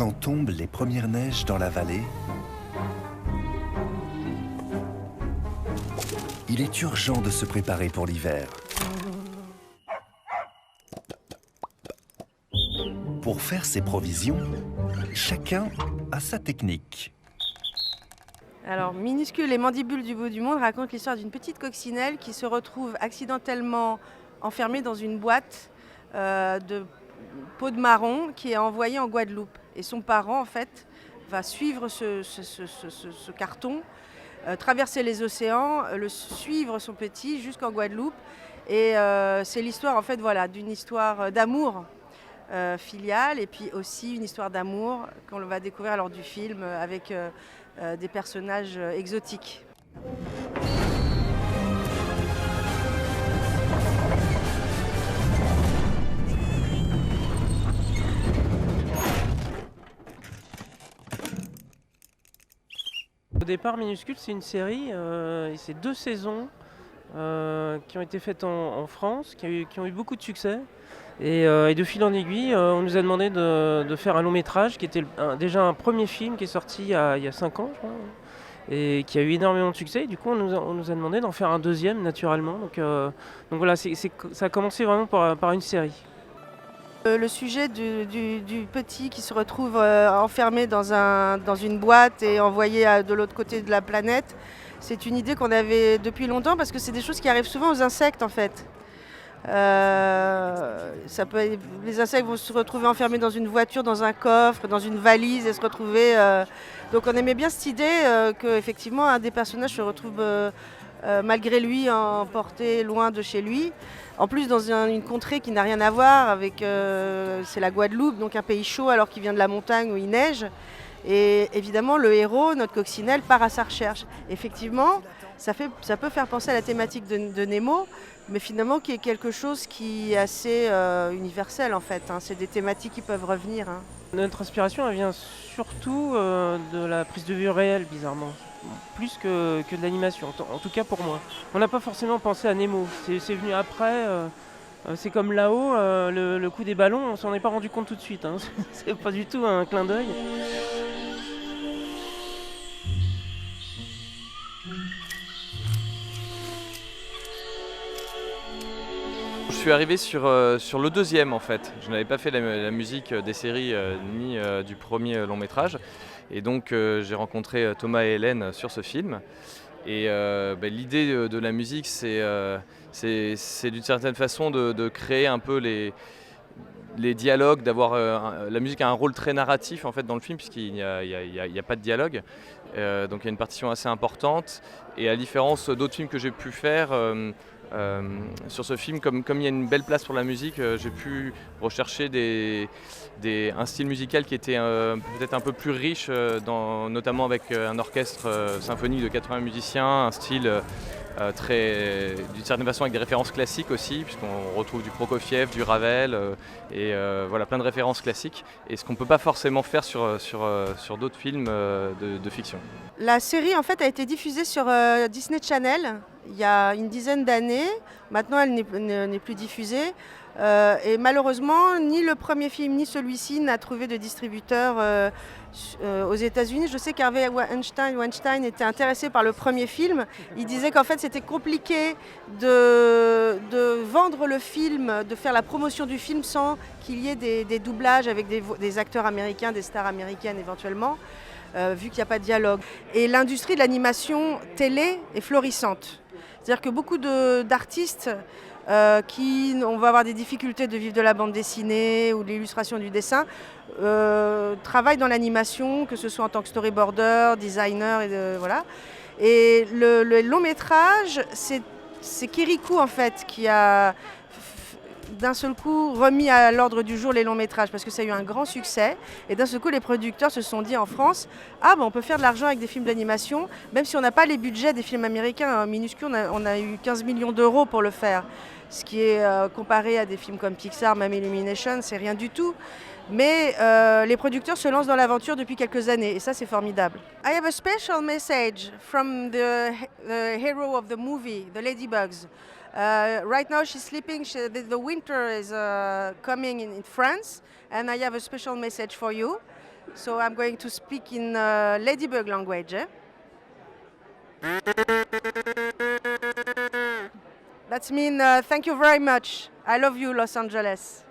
Quand tombent les premières neiges dans la vallée, il est urgent de se préparer pour l'hiver. Pour faire ses provisions, chacun a sa technique. Alors, Minuscule et Mandibule du bout du monde raconte l'histoire d'une petite coccinelle qui se retrouve accidentellement enfermée dans une boîte de peau de marron qui est envoyée en Guadeloupe. Et son parent, en fait, va suivre ce carton, traverser les océans, suivre son petit jusqu'en Guadeloupe. Et c'est l'histoire, en fait, voilà, d'une histoire d'amour filiale et puis aussi une histoire d'amour qu'on va découvrir lors du film avec des personnages exotiques. Au départ, Minuscule, c'est une série, et c'est 2 saisons qui ont été faites en France, qui ont eu beaucoup de succès. Et de fil en aiguille, on nous a demandé de faire un long métrage qui était déjà un premier film qui est sorti il y a 5 ans, je crois, et qui a eu énormément de succès. Et du coup, on nous a demandé d'en faire un deuxième naturellement. Donc voilà, ça a commencé vraiment par une série. Le sujet du petit qui se retrouve enfermé dans une boîte et envoyé de l'autre côté de la planète, c'est une idée qu'on avait depuis longtemps parce que c'est des choses qui arrivent souvent aux insectes en fait. Les insectes vont se retrouver enfermés dans une voiture, dans un coffre, dans une valise et se retrouver. Donc on aimait bien cette idée qu'effectivement un des personnages se retrouve malgré lui emporté loin de chez lui. En plus dans une contrée qui n'a rien à voir avec, c'est la Guadeloupe, donc un pays chaud alors qu'il vient de la montagne où il neige. Et évidemment le héros, notre coccinelle, part à sa recherche. Effectivement, ça peut faire penser à la thématique de Nemo, mais finalement qui est quelque chose qui est assez universel en fait. C'est des thématiques qui peuvent revenir. Notre inspiration, elle vient surtout de la prise de vue réelle, bizarrement, plus que de l'animation, en tout cas pour moi. On n'a pas forcément pensé à Nemo, c'est venu après, c'est comme là-haut, le coup des ballons, on s'en est pas rendu compte tout de suite, c'est pas du tout un clin d'œil. Je suis arrivé sur le deuxième en fait. Je n'avais pas fait la musique des séries ni du premier long métrage. Et donc j'ai rencontré Thomas et Hélène sur ce film. Et l'idée de la musique, c'est d'une certaine façon de créer un peu les dialogues, d'avoir la musique a un rôle très narratif en fait dans le film puisqu'il n'y a pas de dialogue. Donc il y a une partition assez importante. Et à la différence d'autres films que j'ai pu faire, sur ce film, comme il y a une belle place pour la musique, j'ai pu rechercher un style musical qui était peut-être un peu plus riche, notamment avec un orchestre symphonique de 80 musiciens, un style d'une certaine façon avec des références classiques aussi, puisqu'on retrouve du Prokofiev, du Ravel, et voilà, plein de références classiques, et ce qu'on ne peut pas forcément faire sur d'autres films de fiction. La série en fait a été diffusée sur Disney Channel il y a une dizaine d'années. Maintenant elle n'est plus diffusée. Et malheureusement, ni le premier film ni celui-ci n'a trouvé de distributeur aux États-Unis. Je sais qu'Harvey Weinstein était intéressé par le premier film. Il disait qu'en fait c'était compliqué de vendre le film, de faire la promotion du film sans qu'il y ait des doublages avec des acteurs américains, des stars américaines éventuellement, vu qu'il n'y a pas de dialogue. Et l'industrie de l'animation télé est florissante. C'est-à-dire que beaucoup d'artistes on va avoir des difficultés de vivre de la bande dessinée ou de l'illustration du dessin, travaillent dans l'animation, que ce soit en tant que storyboarder, designer, voilà. Et le long métrage, c'est Kirikou en fait qui a d'un seul coup remis à l'ordre du jour les longs métrages parce que ça a eu un grand succès et d'un seul coup les producteurs se sont dit en France on peut faire de l'argent avec des films d'animation même si on n'a pas les budgets des films américains. Minuscule, on a eu 15 millions d'euros pour le faire, ce qui est comparé à des films comme Pixar, même Illumination, c'est rien du tout. Mais les producteurs se lancent dans l'aventure depuis quelques années et ça c'est formidable. I have a special message from the hero of the movie, the Ladybugs. Right now she's sleeping, the winter is coming in France and I have a special message for you. So I'm going to speak in ladybug language. That means thank you very much. I love you, Los Angeles.